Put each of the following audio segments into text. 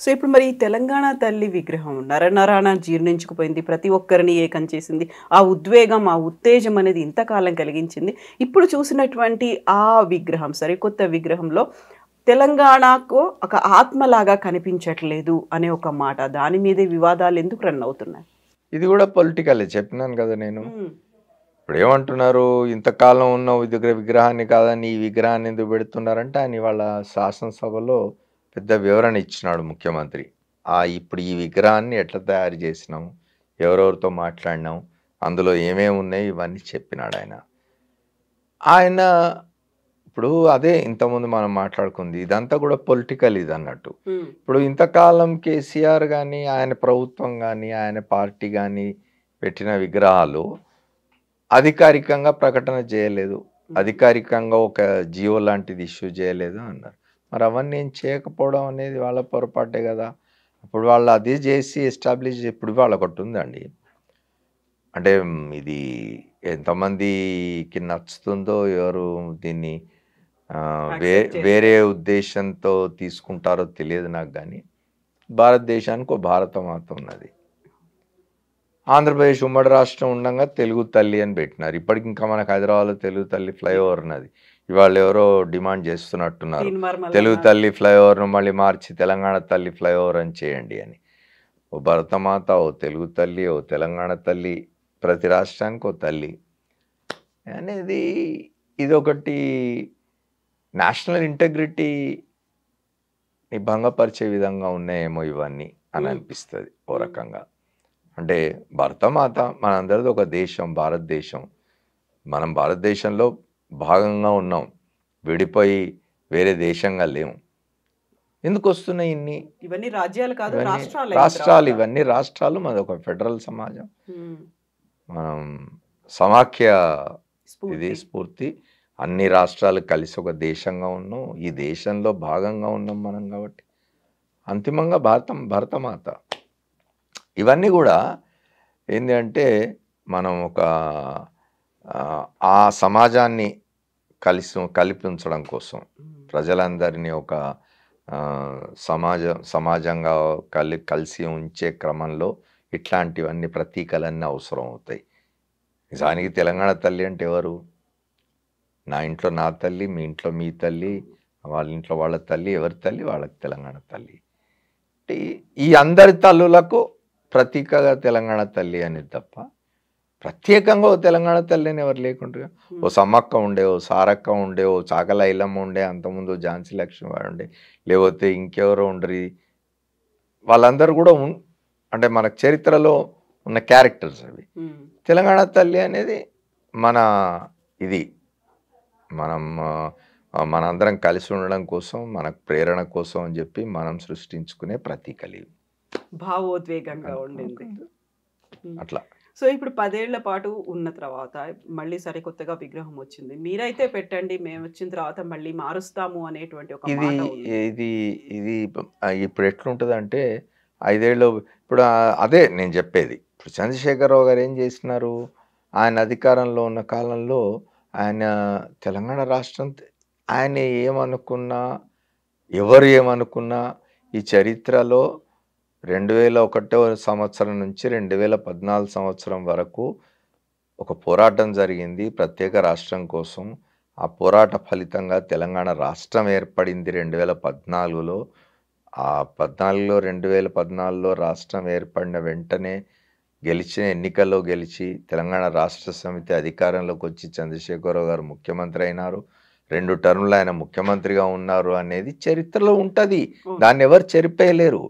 So ఇప్పుడు మరి ఈ తెలంగాణ తల్లి విగ్రహం నరనరాన జీర్ణించుకుపోయింది. ప్రతి ఒక్కరిని ఏకం చేసింది. ఆ ఉద్వేగం, ఆ ఉత్తేజం అనేది ఇంతకాలం కలిగించింది. ఇప్పుడు చూసినటువంటి ఆ విగ్రహం సరికొత్త విగ్రహంలో తెలంగాణకు ఒక ఆత్మలాగా కనిపించట్లేదు అనే ఒక మాట. దాని మీదే వివాదాలు ఎందుకు రన్ అవుతున్నాయి? ఇది కూడా పొలిటికలే చెప్పినాను కదా నేను. హ్మ్. ఇప్పుడు ఏమంటున్నారు, ఇంతకాలం ఉన్న విగ్రహాన్ని కాదని ఈ విగ్రహాన్ని ఎందుకు పెడుతున్నారంటే, ఆయన ఇవాళ శాసనసభలో పెద్ద వివరణ ఇచ్చినాడు ముఖ్యమంత్రి. ఇప్పుడు ఈ విగ్రహాన్ని ఎట్లా తయారు చేసినాం, ఎవరెవరితో మాట్లాడినాం, అందులో ఏమేమి ఉన్నాయి ఇవన్నీ చెప్పినాడు ఆయన. ఆయన ఇప్పుడు అదే ఇంతకుముందు మనం మాట్లాడుకుంది, ఇదంతా కూడా పొలిటికల్ ఇది అన్నట్టు. హ్మ్. ఇప్పుడు ఇంతకాలం కేసీఆర్ కానీ, ఆయన ప్రభుత్వం కానీ, ఆయన పార్టీ కానీ పెట్టిన విగ్రహాలు అధికారికంగా ప్రకటన చేయలేదు, అధికారికంగా ఒక జియో లాంటిది ఇష్యూ చేయలేదు అన్నారు. మరి అవన్నీ ఏం చేయకపోవడం అనేది వాళ్ళ పొరపాటే కదా. అప్పుడు వాళ్ళు అదే చేసి ఎస్టాబ్లిష్ ఇప్పుడు వాళ్ళ ఒకటి ఉందండి. అంటే ఇది ఎంతమందికి నచ్చుతుందో, ఎవరు దీన్ని యాక్సెప్ట్ వేరే చేస్తారు. ఉద్దేశంతో తీసుకుంటారో తెలియదు నాకు. కానీ భారతదేశానికి ఒక భారతమాత ఉన్నది. ఆంధ్రప్రదేశ్ ఉమ్మడి రాష్ట్రం ఉండగా తెలుగు తల్లి అని పెట్టినారు. ఇప్పటికి ఇంకా మనకు హైదరాబాద్లో తెలుగు తల్లి ఫ్లైఓవర్ ఉన్నది. ఇవాళ ఎవరో డిమాండ్ చేస్తున్నట్టున్నారు, తీన్మార్ తెలుగు మల్లన్న. తల్లి ఫ్లైఓవర్ను మళ్ళీ మార్చి తెలంగాణ తల్లి ఫ్లైఓవర్ అని చేయండి అని. ఓ భరతమాత, ఓ తెలుగు తల్లి, ఓ తెలంగాణ తల్లి, ప్రతి రాష్ట్రానికి ఓ తల్లి అనేది ఇదొకటి నేషనల్ ఇంటెగ్రిటీని భంగపరిచే విధంగా ఉన్నాయేమో ఇవన్నీ అని అనిపిస్తుంది ఓ రకంగా. అంటే భరతమాత మనందరిది ఒక దేశం, భారతదేశం. మనం భారతదేశంలో భాగంగా ఉన్నాం, విడిపోయి వేరే దేశంగా లేము. ఎందుకు వస్తున్నాయి ఇన్ని? ఇవన్నీ రాజ్యాలు కాదు, ఇవన్నీ రాష్ట్రాలు రాష్ట్రాలు, ఇవన్నీ రాష్ట్రాలు. మాది ఒక ఫెడరల్ సమాజం. మనం సమాఖ్య ఇది స్ఫూర్తి. అన్ని రాష్ట్రాలు కలిసి ఒక దేశంగా ఉన్నాం. ఈ దేశంలో భాగంగా ఉన్నాం మనం కాబట్టి అంతిమంగా భరతమాత. ఇవన్నీ కూడా ఏంటి అంటే మనం ఒక ఆ సమాజాన్ని కలిపి ఉంచడం కోసం, ప్రజలందరినీ ఒక సమాజంగా కలిసి ఉంచే క్రమంలో ఇట్లాంటివన్నీ ప్రతీకలన్నీ అవసరం అవుతాయి. నిజానికి తెలంగాణ తల్లి అంటే ఎవరు? నా ఇంట్లో నా తల్లి, మీ ఇంట్లో మీ తల్లి, వాళ్ళ ఇంట్లో వాళ్ళ తల్లి, ఎవరి తల్లి వాళ్ళకి తెలంగాణ తల్లి. ఈ అందరి తల్లులకు ప్రతీకగా తెలంగాణ తల్లి అనేది తప్ప ప్రత్యేకంగా ఓ తెలంగాణ తల్లి అని ఎవరు లేకుండా, ఓ సమ్మక్క ఉండే, ఓ సారక్క ఉండే, ఓ చాకల ఐలమ్మ ఉండే, అంతకుముందు ఝాన్సీ లక్ష్మీబాయి ఉండే, లేకపోతే ఇంకెవరో ఉండరు. వాళ్ళందరూ కూడా అంటే మన చరిత్రలో ఉన్న క్యారెక్టర్స్ అవి. తెలంగాణ తల్లి అనేది మన ఇది మనందరం కలిసి ఉండడం కోసం, మనకు ప్రేరణ కోసం అని చెప్పి మనం సృష్టించుకునే ప్రతీకలు, భావోద్వేగంగా ఉండింది అట్లా. సో ఇప్పుడు 10 ఏళ్ల పాటు ఉన్న తర్వాత మళ్ళీ సరికొత్తగా విగ్రహం వచ్చింది. మీరైతే పెట్టండి, మేము వచ్చిన తర్వాత మళ్ళీ మారుస్తాము అనేటువంటి ఒక మాట ఉంది. ఇది ఇప్పుడు ఎట్లుంటుందంటే 5 ఏళ్ళు ఇప్పుడు అదే నేను చెప్పేది. ఇప్పుడు చంద్రశేఖరరావు గారు ఏం చేసినారు? ఆయన అధికారంలో ఉన్న కాలంలో ఆయన తెలంగాణ రాష్ట్రం, ఆయన ఏమనుకున్నా, ఎవరు ఏమనుకున్నా, ఈ చరిత్రలో 2001 సంవత్సరం నుంచి 2014 సంవత్సరం వరకు ఒక పోరాటం జరిగింది ప్రత్యేక రాష్ట్రం కోసం. ఆ పోరాట ఫలితంగా తెలంగాణ రాష్ట్రం ఏర్పడింది 2014లో. ఆ 2014లో రాష్ట్రం ఏర్పడిన వెంటనే ఎన్నికల్లో గెలిచి తెలంగాణ రాష్ట్ర సమితి అధికారంలోకి వచ్చి చంద్రశేఖరరావు గారు ముఖ్యమంత్రి అయినారు. 2 టర్ములు ఆయన ముఖ్యమంత్రిగా ఉన్నారు అనేది చరిత్రలో ఉంటుంది. దాన్ని ఎవరు చెరిపేయలేరు.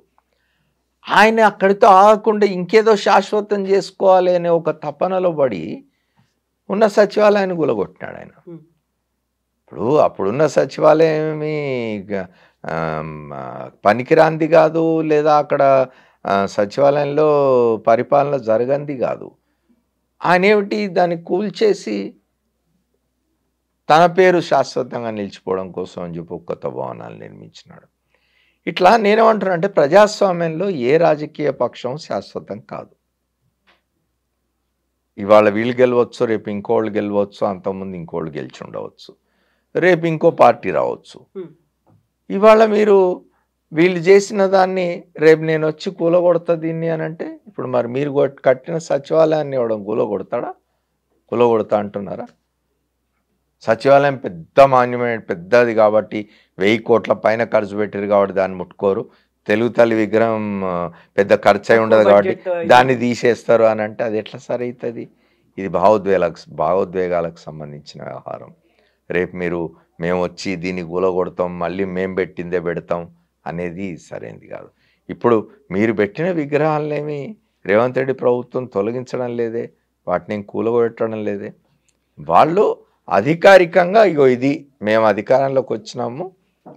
ఆయన అక్కడితో ఆగకుండా ఇంకేదో శాశ్వతం చేసుకోవాలి అనే ఒక తపనలో పడి ఉన్న సచివాలయాన్ని గులగొట్టినాడు ఆయన. ఇప్పుడు అప్పుడున్న సచివాలయం పనికిరాంది కాదు, లేదా అక్కడ సచివాలయంలో పరిపాలన జరగంది కాదు. ఆయన ఏమిటి దాన్ని కూల్చేసి తన పేరు శాశ్వతంగా నిలిచిపోవడం కోసం అని చెప్పి కొత్త భవనాలు నిర్మించినాడు. ఇట్లా నేనేమంటున్నా అంటే ప్రజాస్వామ్యంలో ఏ రాజకీయ పక్షం శాశ్వతం కాదు. ఇవాళ వీళ్ళు గెలవచ్చు, రేపు ఇంకోళ్ళు గెలవచ్చు, అంతకుముందు ఇంకోళ్ళు గెలిచి ఉండవచ్చు, రేపు ఇంకో పార్టీ రావచ్చు. ఇవాళ మీరు వీళ్ళు చేసిన దాన్ని రేపు నేను వచ్చి కూలగొడతా దీన్ని అని అంటే, ఇప్పుడు మరి మీరు కట్టిన సచివాలయాన్ని ఇవ్వడం కూలగొడతాడా? కూలగొడతా అంటున్నారా? సచివాలయం పెద్ద మాన్యుమెంట్, పెద్దది కాబట్టి 1000 కోట్ల పైన ఖర్చు పెట్టారు కాబట్టి దాన్ని ముట్టుకోరు. తెలుగు తల్లి విగ్రహం పెద్ద ఖర్చు అయి ఉండదు కాబట్టి దాన్ని తీసేస్తారు అని అంటే అది ఎట్లా సరైతుంది? ఇది భావోద్వేగాలకు సంబంధించిన వ్యవహారం. రేపు మేము వచ్చి దీన్ని కూలగొడతాం, మళ్ళీ మేము పెట్టిందే పెడతాం అనేది సరైనది కాదు. ఇప్పుడు మీరు పెట్టిన విగ్రహాలనేమి రేవంత్ రెడ్డి ప్రభుత్వం తొలగించడం లేదే, వాటిని కూలగొట్టడం లేదే. వాళ్ళు అధికారికంగా ఇగో ఇది మేము అధికారంలోకి వచ్చినాము,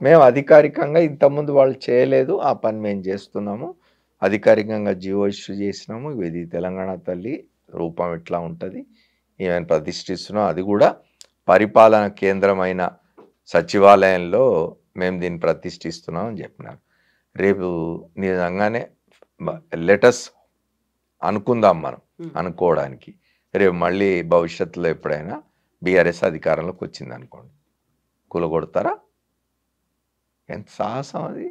మేము అధికారికంగా ఇంతకుముందు వాళ్ళు చేయలేదు, ఆ పని మేము చేస్తున్నాము, అధికారికంగా జీవో ఇష్యూ చేసినాము, ఇది తెలంగాణ తల్లి రూపం ఎట్లా ఉంటుంది ఈమెను ప్రతిష్ఠిస్తున్నాం, అది కూడా పరిపాలన కేంద్రమైన సచివాలయంలో మేము దీన్ని ప్రతిష్ఠిస్తున్నాం అని చెప్పినారు. రేపు నిజంగానే లెటస్ అనుకుందాం మనం అనుకోవడానికి, రేపు మళ్ళీ భవిష్యత్తులో ఎప్పుడైనా బీఆర్ఎస్ అధికారంలోకి వచ్చింది అనుకోండి, కూలగొడతారా? ఎంత సాహసం అది!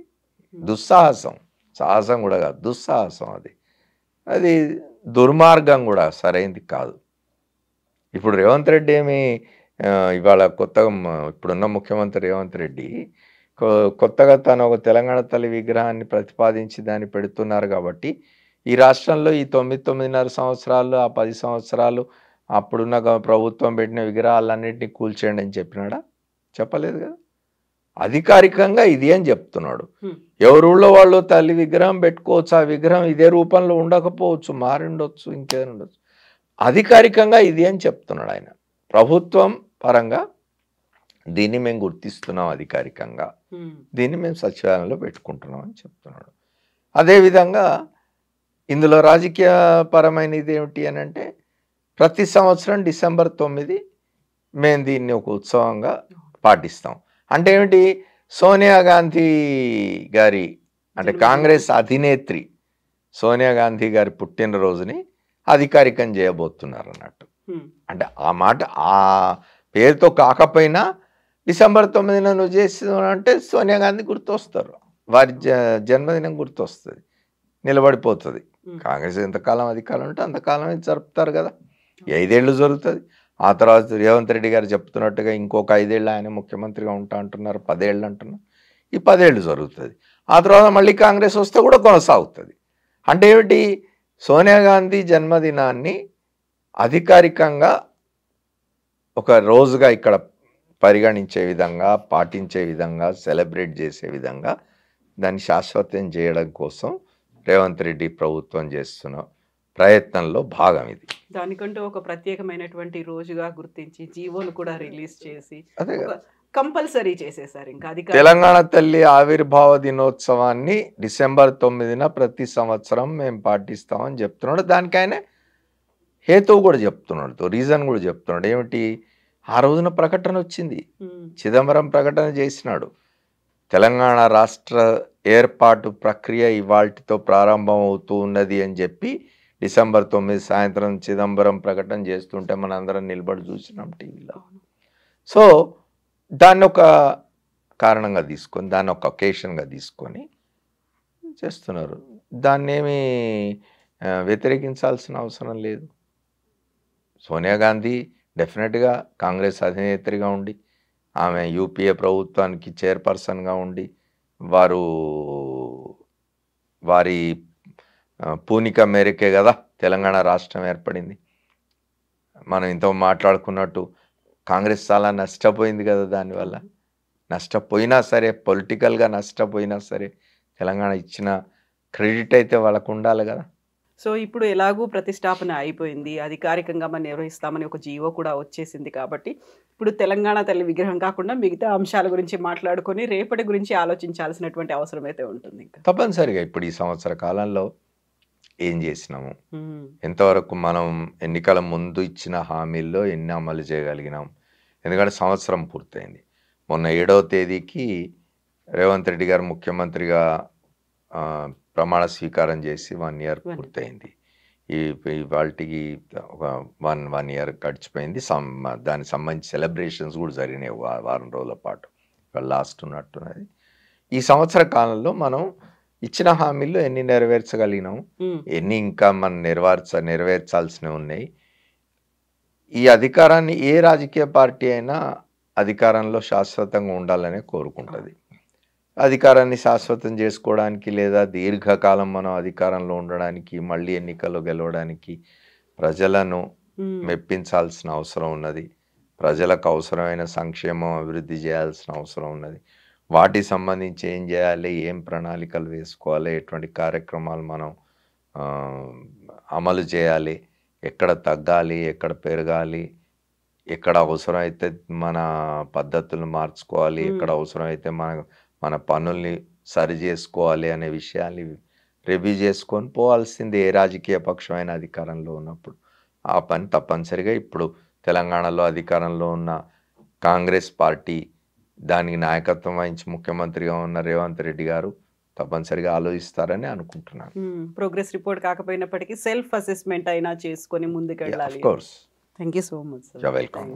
దుస్సాహసం. సాహసం కూడా కాదు, దుస్సాహసం. అది దుర్మార్గం కూడా, సరైనది కాదు. ఇప్పుడు రేవంత్ రెడ్డి ఇవాళ కొత్తగా ఇప్పుడున్న ముఖ్యమంత్రి రేవంత్ రెడ్డి కొత్తగా తను ఒక తెలంగాణ తల్లి విగ్రహాన్ని ప్రతిపాదించి దాన్ని పెడుతున్నారు కాబట్టి ఈ రాష్ట్రంలో ఈ 9.5 సంవత్సరాలు, ఆ 10 సంవత్సరాలు అప్పుడున్న ప్రభుత్వం పెట్టిన విగ్రహాలన్నింటినీ కూల్చేయండి అని చెప్పినాడా? చెప్పలేదు కదా. అధికారికంగా ఇది అని చెప్తున్నాడు. ఎవరుళ్ళో వాళ్ళు తల్లి విగ్రహం పెట్టుకోవచ్చు, ఆ విగ్రహం ఇదే రూపంలో ఉండకపోవచ్చు, మారి ఉండొచ్చు, ఇంకేదైనా ఉండొచ్చు, అధికారికంగా ఇది అని చెప్తున్నాడు ఆయన. ప్రభుత్వం పరంగా దీన్ని మేము గుర్తిస్తున్నాం, అధికారికంగా దీన్ని మేము సచివాలయంలో పెట్టుకుంటున్నాం అని చెప్తున్నాడు. అదేవిధంగా ఇందులో రాజకీయ పరమైనది ఏమిటి అని అంటే, ప్రతి సంవత్సరం డిసెంబర్ 9 మేము దీన్ని ఒక ఉత్సవంగా పాటిస్తాం. అంటే ఏమిటి? సోనియా గాంధీ గారి అంటే కాంగ్రెస్ అధినేత్రి సోనియా గాంధీ గారి పుట్టినరోజుని అధికారికం చేయబోతున్నారు అన్నట్టు. అంటే ఆ మాట ఆ పేరుతో కాకపోయినా డిసెంబర్ 9న నువ్వు చేసినంటే సోనియా గాంధీ గుర్తొస్తారు, వారి జన్మదినం గుర్తొస్తుంది, నిలబడిపోతుంది. కాంగ్రెస్ ఎంతకాలం అధికారం ఉంటే అంతకాలం జరుపుతారు కదా. 5 ఏళ్ళు జరుగుతుంది. ఆ తర్వాత రేవంత్ రెడ్డి గారు చెప్తున్నట్టుగా ఇంకొక 5 ఏళ్ళు ఆయన ముఖ్యమంత్రిగా ఉంటా అంటున్నారు, 10 ఏళ్ళు అంటున్నారు. ఈ 10 ఏళ్ళు జరుగుతుంది. ఆ తర్వాత మళ్ళీ కాంగ్రెస్ వస్తే కూడా కొనసాగుతుంది. అంటే ఏమిటి? సోనియా గాంధీ జన్మదినాన్ని అధికారికంగా ఒక రోజుగా ఇక్కడ పరిగణించే విధంగా, పాటించే విధంగా, సెలబ్రేట్ చేసే విధంగా దాన్ని శాశ్వతం చేయడం కోసం రేవంత్ రెడ్డి ప్రభుత్వం చేస్తున్న ప్రయత్నంలో భాగం ఇది. దానికంటూ ఒక ప్రత్యేకమైనటువంటి రోజుగా గుర్తించి జీవోను కూడా రిలీజ్ చేసి అదే కంపల్సరీ చేసేసారు. ఇంకా తెలంగాణ తల్లి ఆవిర్భావ దినోత్సవాన్ని డిసెంబర్ 9న ప్రతి సంవత్సరం మేము పాటిస్తామని చెప్తున్నాడు. దానికి ఆయన హేతువు కూడా చెప్తున్నాడు, రీజన్ కూడా చెప్తున్నాడు. ఏమిటి? ఆ రోజున ప్రకటన వచ్చింది, చిదంబరం ప్రకటన చేసినాడు. తెలంగాణ రాష్ట్ర ఏర్పాటు ప్రక్రియ ఇవాల్టితో ప్రారంభం అవుతూ ఉన్నది అని చెప్పి డిసెంబర్ 9 సాయంత్రం చిదంబరం ప్రకటన చేస్తుంటే మన అందరం నిలబడి చూసినాం టీవీలో. సో దాన్ని ఒక కారణంగా తీసుకొని, దాన్ని ఒక ఒకేషన్గా తీసుకొని చేస్తున్నారు. దాన్ని ఏమి వ్యతిరేకించాల్సిన అవసరం లేదు. సోనియా గాంధీ డెఫినెట్గా కాంగ్రెస్ అధినేత్రిగా ఉండి, ఆమె యూపీఏ ప్రభుత్వానికి చైర్పర్సన్గా ఉండి, వారి పూనిక మేరకే కదా తెలంగాణ రాష్ట్రం ఏర్పడింది. మనం ఇంత మాట్లాడుకున్నట్టు కాంగ్రెస్ చాలా నష్టపోయింది కదా. దానివల్ల నష్టపోయినా సరే, పొలిటికల్గా నష్టపోయినా సరే, తెలంగాణ ఇచ్చిన క్రెడిట్ అయితే వాళ్ళకు ఉండాలి కదా. సో ఇప్పుడు ఎలాగూ ప్రతిష్టాపన అయిపోయింది, అధికారికంగా మనం నిర్వహిస్తామని ఒక జీవో కూడా వచ్చేసింది కాబట్టి ఇప్పుడు తెలంగాణ తల్లి విగ్రహం కాకుండా మిగతా అంశాల గురించి మాట్లాడుకొని రేపటి గురించి ఆలోచించాల్సినటువంటి అవసరం అయితే ఉంటుంది. ఇంకా తప్పనిసరిగా ఇప్పుడు ఈ సంవత్సర కాలంలో ఏం చేసినాము, ఎంతవరకు మనం ఎన్నికల ముందు ఇచ్చిన హామీల్లో ఎన్ని అమలు చేయగలిగినాం. ఎందుకంటే సంవత్సరం పూర్తయింది. మొన్న 7వ తేదీకి రేవంత్ రెడ్డి గారు ముఖ్యమంత్రిగా ప్రమాణ స్వీకారం చేసి 1 ఇయర్ పూర్తయింది. వాటికి ఒక 1 ఇయర్ గడిచిపోయింది. దానికి సంబంధించి సెలబ్రేషన్స్ కూడా జరిగినాయి వారం రోజుల పాటు. లాస్ట్ ఉన్నట్టున్నది. ఈ సంవత్సర కాలంలో మనం ఇచ్చిన హామీల్లో ఎన్ని నెరవేర్చగలిగినాం, ఎన్ని ఇంకా మనం నెరవేర్చాల్సినవి ఉన్నాయి. ఈ అధికారాన్ని ఏ రాజకీయ పార్టీ అయినా అధికారంలో శాశ్వతంగా ఉండాలనే కోరుకుంటుంది. అధికారాన్ని శాశ్వతం చేసుకోవడానికి లేదా దీర్ఘకాలం మనం అధికారంలో ఉండడానికి, మళ్ళీ ఎన్నికల్లో గెలవడానికి ప్రజలను మెప్పించాల్సిన అవసరం ఉన్నది. ప్రజలకు అవసరమైన సంక్షేమం అభివృద్ధి చేయాల్సిన అవసరం ఉన్నది. వాటికి సంబంధించి ఏం చేయాలి, ఏం ప్రణాళికలు వేసుకోవాలి, ఎటువంటి కార్యక్రమాలు మనం అమలు చేయాలి, ఎక్కడ తగ్గాలి, ఎక్కడ పెరగాలి, ఎక్కడ అవసరమైతే మన పద్ధతులను మార్చుకోవాలి, ఎక్కడ అవసరమైతే మన పనుల్ని సరి చేసుకోవాలి అనే విషయాన్ని రివ్యూ చేసుకొని పోవాల్సింది ఏ రాజకీయ పక్షమైన అధికారంలో ఉన్నప్పుడు. ఆ పని తప్పనిసరిగా ఇప్పుడు తెలంగాణలో అధికారంలో ఉన్న కాంగ్రెస్ పార్టీ, దానికి నాయకత్వం వహించి ముఖ్యమంత్రిగా ఉన్న రేవంత్ రెడ్డి గారు తప్పనిసరిగా ఆలోచిస్తారని అనుకుంటున్నాను. ప్రోగ్రెస్ రిపోర్ట్ కాకపోయినప్పటికీ సెల్ఫ్ అసెస్మెంట్ అయినా చేసుకొని ముందుకెళ్ళాలి. Of course. Thank you so much sir. Welcome.